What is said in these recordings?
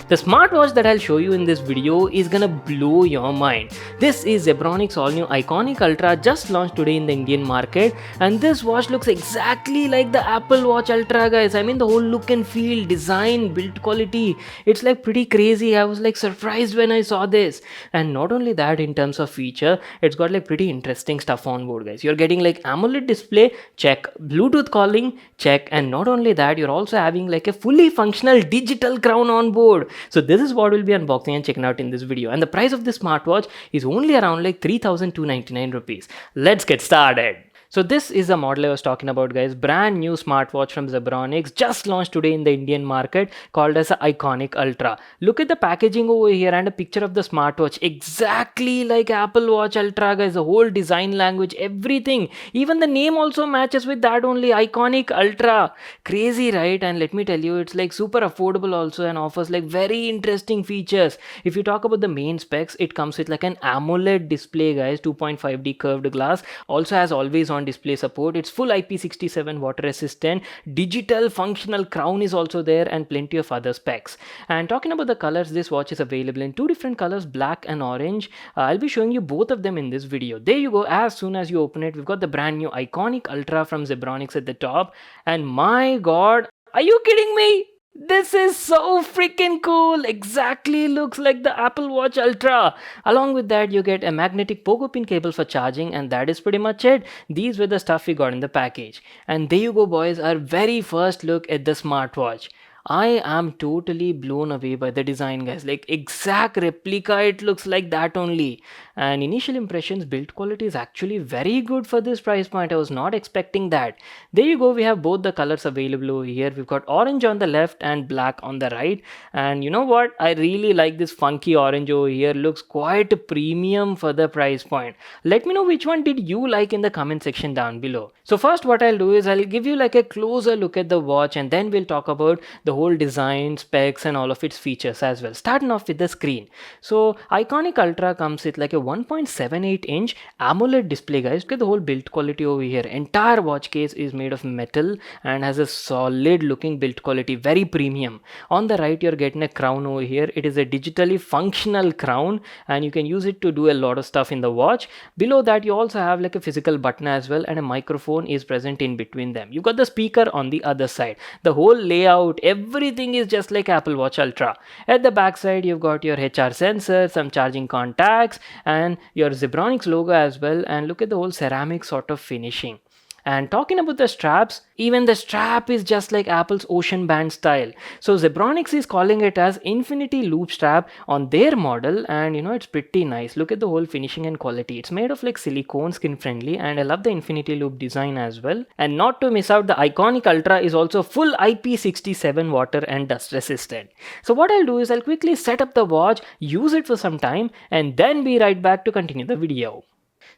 The smartwatch that I'll show you in this video is gonna blow your mind. This is Zebronics all new Iconic Ultra, just launched today in the Indian market, and this watch looks exactly like the Apple Watch Ultra, guys. I mean, the whole look and feel, design, build quality, it's like pretty crazy. I was like surprised when I saw this. And not only that, in terms of feature, it's got like pretty interesting stuff on board, guys. You're getting like AMOLED display, check, Bluetooth calling, check, and not only that, you're also having like a fully functional digital crown on board. So this is what we'll be unboxing and checking out in this video, and the price of this smartwatch is only around like 3,299 rupees. Let's get started. So this is the model I was talking about, guys. Brand new smartwatch from Zebronics, just launched today in the Indian market, called as the Iconic Ultra. Look at the packaging over here and a picture of the smartwatch, exactly like Apple Watch Ultra, guys. The whole design language, everything, even the name also matches with that only, Iconic Ultra. Crazy, right? And let me tell you, it's like super affordable also and offers like very interesting features. If you talk about the main specs, it comes with like an AMOLED display, guys, 2.5D curved glass, also has always on display support. It's full IP67 water resistant, digital functional crown is also there, and plenty of other specs. And talking about the colors, this watch is available in two different colors, black and orange. I'll be showing you both of them in this video. There you go. As soon as you open it, we've got the brand new Iconic Ultra from Zebronics at the top, and my god, are you kidding me? This is so freaking cool. Exactly looks like the Apple Watch Ultra. Along with that, you get a magnetic pogo pin cable for charging, and that is pretty much it. These were the stuff we got in the package. And there you go, boys, our very first look at the smartwatch. I am totally blown away by the design, guys. Like exact replica, it looks like that only. And initial impressions, build quality is actually very good for this price point. I was not expecting that. There you go. We have both the colors available over here. We've got orange on the left and black on the right. And you know what? I really like this funky orange over here. Looks quite premium for the price point. Let me know which one did you like in the comment section down below. So first, what I'll do is I'll give you like a closer look at the watch, and then we'll talk about the whole design, specs, and all of its features as well. Starting off with the screen. So Iconic Ultra comes with like a 1.78-inch AMOLED display, guys. Look at the whole build quality over here. Entire watch case is made of metal and has a solid looking build quality, very premium. On the right, you're getting a crown over here. It is a digitally functional crown, and you can use it to do a lot of stuff in the watch. Below that, you also have like a physical button as well, and a microphone is present in between them. You got the speaker on the other side. The whole layout, everything is just like Apple Watch Ultra. At the back side, you've got your HR sensor, some charging contacts, and your Zebronics logo as well. And look at the whole ceramic sort of finishing. And talking about the straps, even the strap is just like Apple's Ocean Band style. So Zebronics is calling it as Infinity Loop strap on their model, and you know, it's pretty nice. Look at the whole finishing and quality. It's made of like silicone, skin friendly, and I love the Infinity Loop design as well. And not to miss out, the Iconic Ultra is also full IP67 water and dust resistant. So what I'll do is I'll quickly set up the watch, use it for some time, and then be right back to continue the video.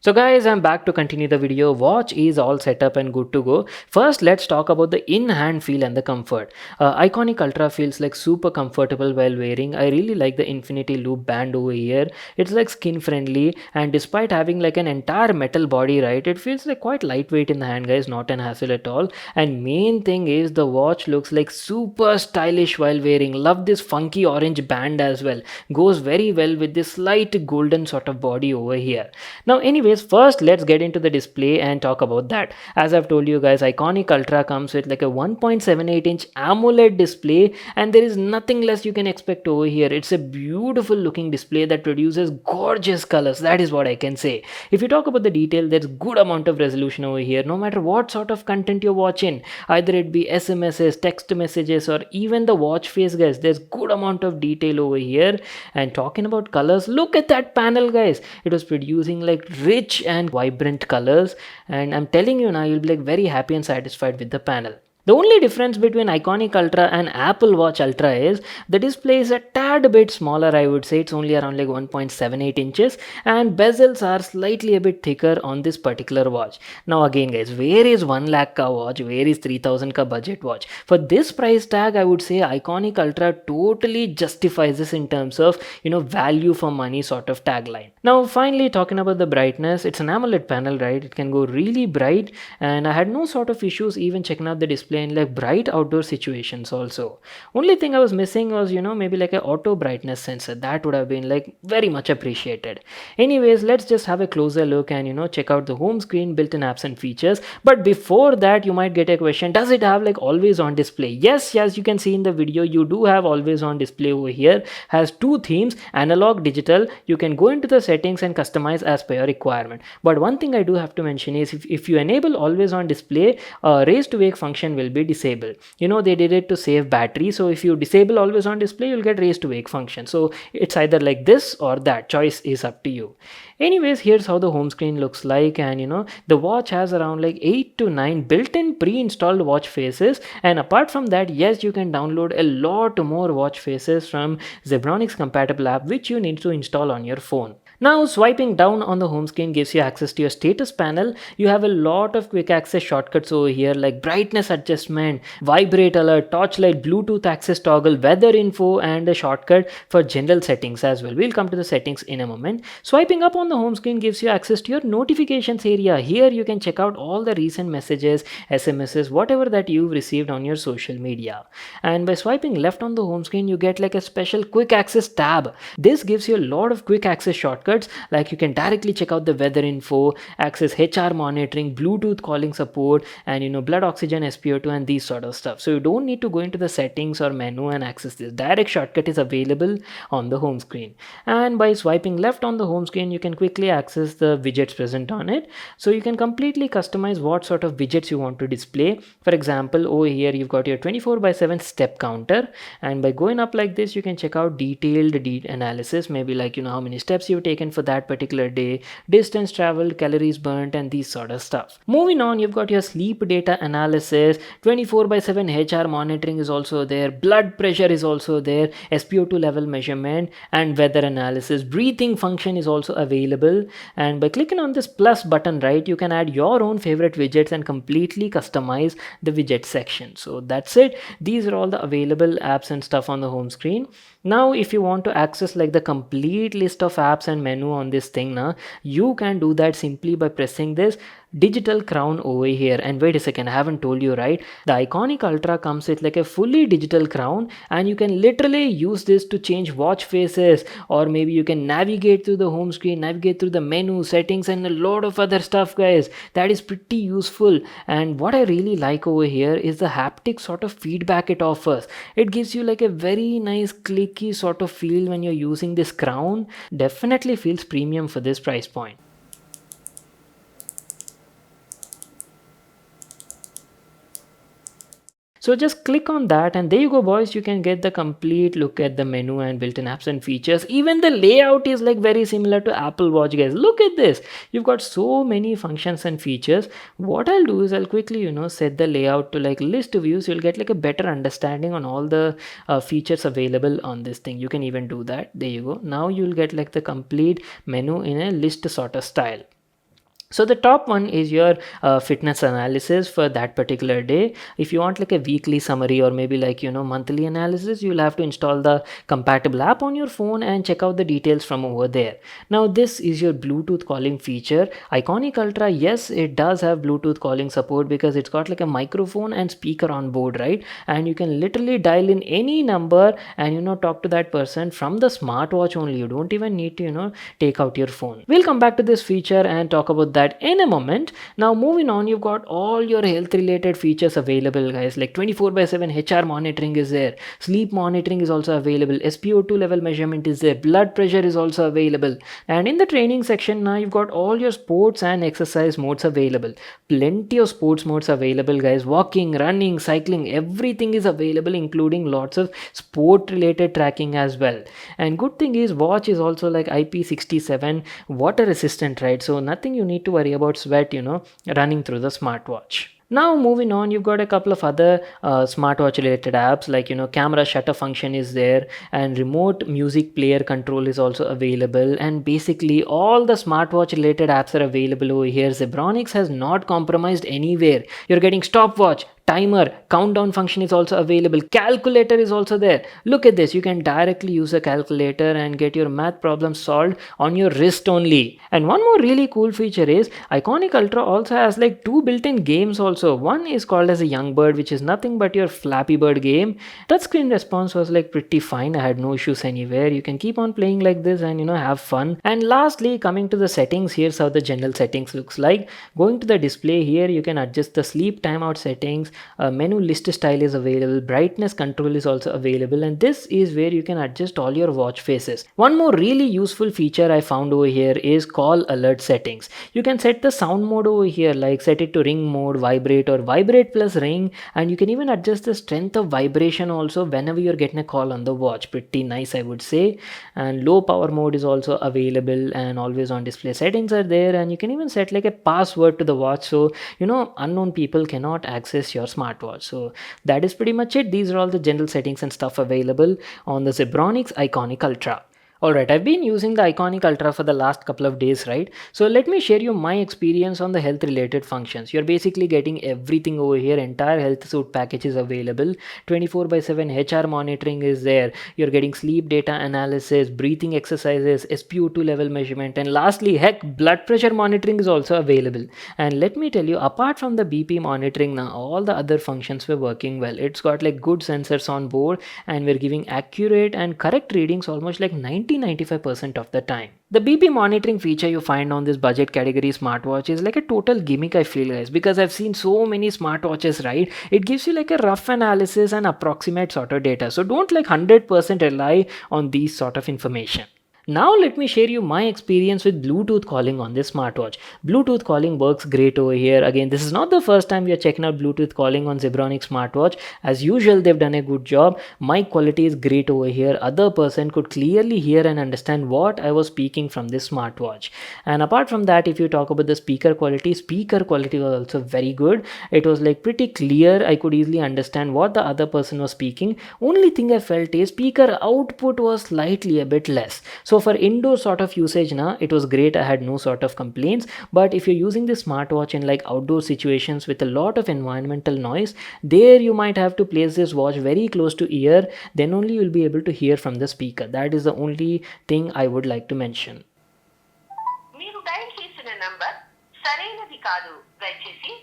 So guys, I'm back to continue the video. Watch is all set up and good to go. First, let's talk about the in-hand feel and the comfort. Iconic Ultra feels like super comfortable while wearing. I really like the Infinity Loop band over here. It's like skin friendly, and despite having like an entire metal body, right, it feels like quite lightweight in the hand, guys, not an hassle at all. And main thing is the watch looks like super stylish while wearing. Love this funky orange band as well. Goes very well with this slight golden sort of body over here. Now anyways, first let's get into the display and talk about that. As I've told you guys, Iconic Ultra comes with like a 1.78-inch AMOLED display, and there is nothing less you can expect over here. It's a beautiful looking display that produces gorgeous colors. That is what I can say. If you talk about the detail, there's good amount of resolution over here, no matter what sort of content you're watching, either it be SMSs, text messages, or even the watch face, guys. There's good amount of detail over here. And talking about colors, look at that panel, guys. It was producing like rich and vibrant colors, and I'm telling you now, you'll be like very happy and satisfied with the panel. The only difference between Iconic Ultra and Apple Watch Ultra is the display is a tad bit smaller. I would say it's only around like 1.78 inches, and bezels are slightly a bit thicker on this particular watch. Now again, guys, where is 1 lakh ka watch? Where is 3000 ka budget watch? For this price tag, I would say Iconic Ultra totally justifies this in terms of, you know, value for money sort of tagline. Now finally, talking about the brightness, it's an AMOLED panel, right? It can go really bright, and I had no sort of issues even checking out the display display in like bright outdoor situations also. Only thing I was missing was, maybe like a auto brightness sensor. That would have been like very much appreciated. Anyways, let's just have a closer look and check out the home screen, built-in apps and features. But before that, you might get a question, does it have like always on display? Yes, as you can see in the video, you do have always on display over here. Has two themes, analog, digital. You can go into the settings and customize as per your requirement. But one thing I do have to mention is if you enable always on display, raise to wake function will be disabled. They did it to save battery. So if you disable always on display, you'll get raise to wake function. So it's either like this or that. Choice is up to you. Anyways, here's how the home screen looks like, and the watch has around like 8 to 9 built-in pre-installed watch faces, and apart from that, yes, you can download a lot more watch faces from Zebronics compatible app which you need to install on your phone. Now, swiping down on the home screen gives you access to your status panel. You have a lot of quick access shortcuts over here like brightness adjustment, vibrate alert, torchlight, Bluetooth access toggle, weather info, and a shortcut for general settings as well. We'll come to the settings in a moment. Swiping up on the home screen gives you access to your notifications area. Here you can check out all the recent messages, SMSs, whatever that you've received on your social media. And by swiping left on the home screen, you get like a special quick access tab. This gives you a lot of quick access shortcuts, like you can directly check out the weather info, access HR monitoring, Bluetooth calling support, and blood oxygen, SpO2, and these sort of stuff. So you don't need to go into the settings or menu and access this. Direct shortcut is available on the home screen. And by swiping left on the home screen, you can quickly access the widgets present on it. So you can completely customize what sort of widgets you want to display. For example, over here you've got your 24/7 step counter, and by going up like this, you can check out detailed analysis, maybe like how many steps you've taken for that particular day, distance traveled, calories burnt, and these sort of stuff. Moving on, you've got your sleep data analysis, 24/7 HR monitoring is also there, blood pressure is also there, SpO2 level measurement, and weather analysis. Breathing function is also available, and by clicking on this plus button, right, you can add your own favorite widgets and completely customize the widget section. So that's it. These are all the available apps and stuff on the home screen. Now, if you want to access like the complete list of apps and menu on this thing now, you can do that simply by pressing this digital crown over here. And wait a second, I haven't told you, right? The Iconic Ultra comes with like a fully digital crown, and you can literally use this to change watch faces, or maybe you can navigate through the home screen, navigate through the menu settings, and a lot of other stuff, guys. That is pretty useful. And what I really like over here is the haptic sort of feedback it offers. It gives you like a very nice clicky sort of feel when you're using this crown. Definitely feels premium for this price point. So just click on that, and there you go, boys. You can get the complete look at the menu and built-in apps and features. Even the layout is like very similar to Apple Watch, guys. Look at this. You've got so many functions and features. What I'll do is I'll quickly, set the layout to like list views. You'll get like a better understanding on all the features available on this thing. You can even do that. There you go. Now you'll get like the complete menu in a list sort of style. So the top one is your fitness analysis for that particular day. If you want like a weekly summary or maybe like monthly analysis, you'll have to install the compatible app on your phone and check out the details from over there. Now this is your Bluetooth calling feature. Iconic Ultra, yes, it does have Bluetooth calling support because it's got like a microphone and speaker on board, right? And you can literally dial in any number and talk to that person from the smartwatch only. You don't even need to take out your phone. We'll come back to this feature and talk about that in a moment. Now moving on, you've got all your health related features available, guys, like 24/7 HR monitoring is there, sleep monitoring is also available, SpO2 level measurement is there, blood pressure is also available. And in the training section now, you've got all your sports and exercise modes available. Plenty of sports modes available, guys. Walking, running, cycling, everything is available, including lots of sport related tracking as well. And good thing is watch is also like IP67 water resistant, right? So nothing you need to worry about sweat running through the smartwatch. Now moving on, you've got a couple of other smartwatch related apps like camera shutter function is there, and remote music player control is also available, and basically all the smartwatch related apps are available over here. Zebronics has not compromised anywhere. You're getting stopwatch, Timer, countdown function is also available. Calculator is also there. Look at this. You can directly use a calculator and get your math problems solved on your wrist only. And one more really cool feature is Iconic Ultra also has like two built-in games also. One is called as a Young Bird, which is nothing but your Flappy Bird game. Touchscreen response was like pretty fine. I had no issues anywhere. You can keep on playing like this and have fun. And lastly, coming to the settings, here's how the general settings looks like. Going to the display here, you can adjust the sleep timeout settings. Menu list style is available. Brightness control is also available, and this is where you can adjust all your watch faces. One more really useful feature I found over here is call alert settings. You can set the sound mode over here, like set it to ring mode, vibrate, or vibrate plus ring, and you can even adjust the strength of vibration also whenever you're getting a call on the watch. Pretty nice, I would say. And low power mode is also available, and always on display settings are there, and you can even set like a password to the watch, so unknown people cannot access your smartwatch. So that is pretty much it. These are all the general settings and stuff available on the Zebronics Iconic Ultra. Alright, I've been using the Iconic Ultra for the last couple of days, right? So let me share you my experience on the health related functions. You're basically getting everything over here. Entire health suite package is available. 24/7 HR monitoring is there. You're getting sleep data analysis, breathing exercises, SpO2 level measurement, and lastly, heck, blood pressure monitoring is also available. And let me tell you, apart from the BP monitoring now, all the other functions were working well. It's got like good sensors on board, and we're giving accurate and correct readings almost like 95% of the time. The BP monitoring feature you find on this budget category smartwatch is like a total gimmick, I feel, guys, because I've seen so many smartwatches, right? It gives you like a rough analysis and approximate sort of data. So don't like 100% rely on these sort of information. Now let me share you my experience with Bluetooth calling on this smartwatch. Bluetooth calling works great over here. Again, this is not the first time we are checking out Bluetooth calling on Zebronics smartwatch. As usual, they've done a good job. Mic quality is great over here. Other person could clearly hear and understand what I was speaking from this smartwatch. And apart from that, if you talk about the speaker quality was also very good. It was like pretty clear. I could easily understand what the other person was speaking. Only thing I felt is speaker output was slightly a bit less. So for indoor sort of usage now, it was great. I had no sort of complaints. But if you're using the smartwatch in like outdoor situations with a lot of environmental noise, there you might have to place this watch very close to ear. Then only you'll be able to hear from the speaker. That is the only thing I would like to mention. మీరు dial చేసిన number సరైనది కాదు. దయచేసి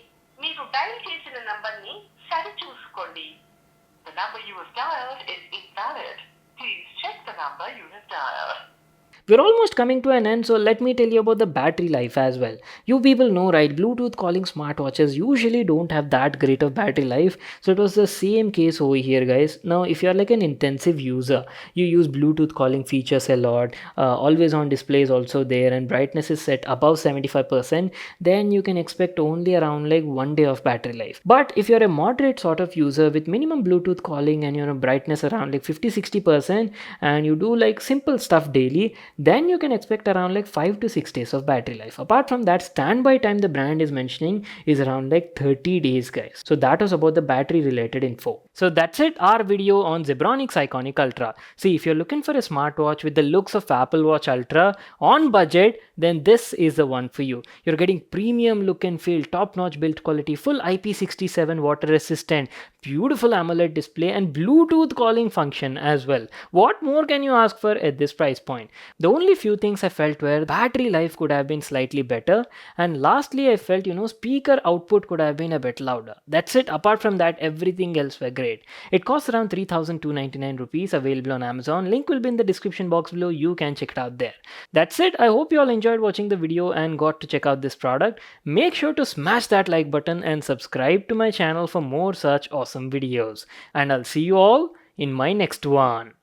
మీరు dial చేసిన నంబర్ని సరిచూసుకోండి. The number you have dialed is invalid. Please check the number you have dialed. We're almost coming to an end, so let me tell you about the battery life as well. You people know, right? Bluetooth calling smartwatches usually don't have that great of battery life, so it was the same case over here, guys. Now, if you're like an intensive user, you use Bluetooth calling features a lot, always on display is also there, and brightness is set above 75%, then you can expect only around like 1 day of battery life. But if you're a moderate sort of user with minimum Bluetooth calling and brightness around like 50-60%, and you do like simple stuff daily, then you can expect around like 5 to 6 days of battery life. Apart from that, standby time the brand is mentioning is around like 30 days, guys. So that was about the battery related info. So that's it, our video on Zebronics Iconic Ultra. See, if you're looking for a smartwatch with the looks of Apple Watch Ultra on budget, then this is the one for you. You're getting premium look and feel, top-notch build quality, full IP67 water resistant, beautiful AMOLED display, and Bluetooth calling function as well. What more can you ask for at this price point? The only few things I felt were battery life could have been slightly better, and lastly I felt speaker output could have been a bit louder. That's it. Apart from that, everything else were great. It costs around 3,299 rupees, available on Amazon. Link will be in the description box below. You can check it out there. That's it. I hope you all enjoyed watching the video and got to check out this product. Make sure to smash that like button and subscribe to my channel for more such awesome videos. And I'll see you all in my next one.